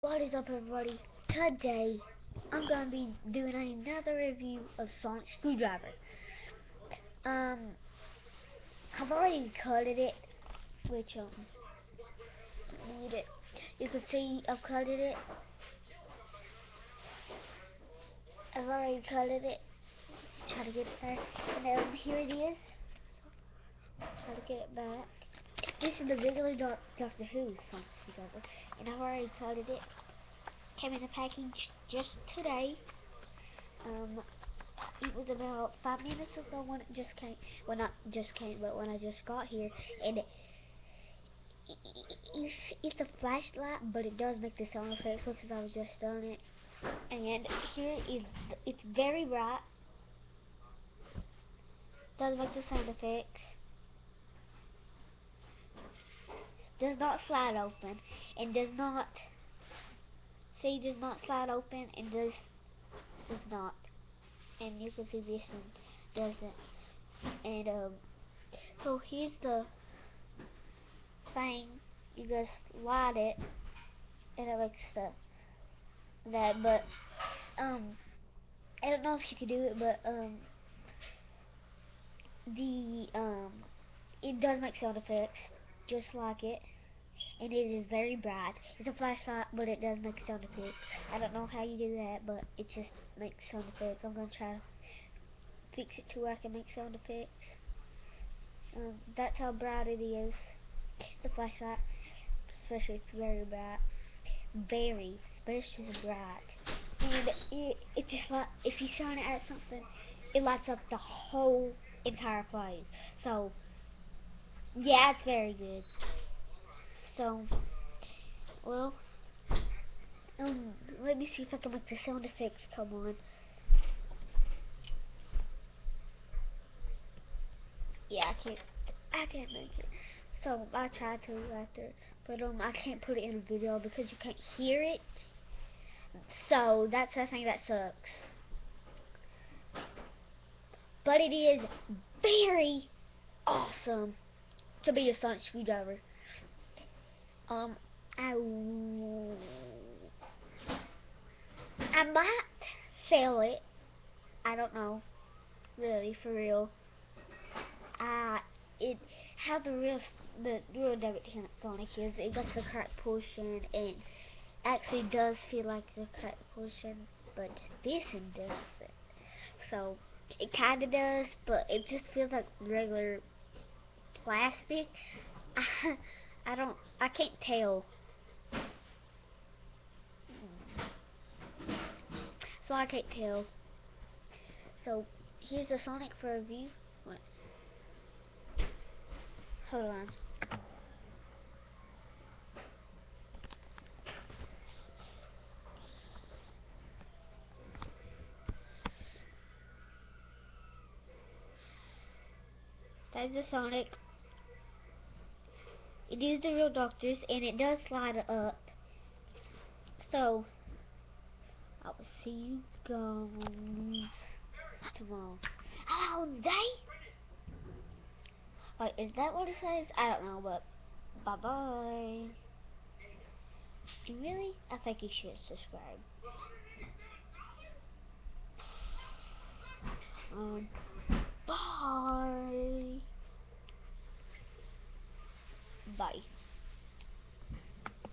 What is up, everybody? Today I'm gonna be doing another review of Sonic Screwdriver. Um, I've already cutted it, which need it. You can see I've cutted it. I've already cutted it. Try to get it there, and here it is. Try to get it back. This is the regular Doctor Who Sonic Screwdriver, and I've already cutted it. Came in a package just today. It was about 5 minutes ago when it just came. Well, not just came, but when I just got here. And it's a flashlight, but it does make the sound effects because I was just on it. And here is, it's very bright. Does make the sound effects. Does not slide open, and does not. See, does not slide open, and does not. And you can see this one doesn't. And so here's the thing. You just light it, and it makes that. But I don't know if you can do it, but it does make sound effects, just like it. And it is very bright. It's a flashlight, but it does make sound effects. I don't know how you do that, but it just makes sound effects. I'm gonna try to fix it to where I can make sound effects. That's how bright it is. The flashlight, especially, it's very bright. Very, especially bright. And it just like, if you shine it at something, it lights up the whole entire place. So, yeah, it's very good. So, well, let me see if I can make the sound effects come on. Yeah, I can't make it. So I tried to after, but I can't put it in a video because you can't hear it. So that's the thing that sucks. But it is very awesome to be a Sonic Screwdriver. I might sell it. I don't know, really, for real. It how the real David Tennant Sonic is. It got the crack portion, and actually does feel like the crack portion, but this one doesn't. So it kind of does, but it just feels like regular plastic. I can't tell. So I can't tell. So here's the Sonic for review. What? Hold on. That's the Sonic. It is the real Doctor's, and it does slide up. So I will see you guys tomorrow. All day? Like, is that what it says? I don't know, but bye-bye. And really, I think you should subscribe. Bye. Bye.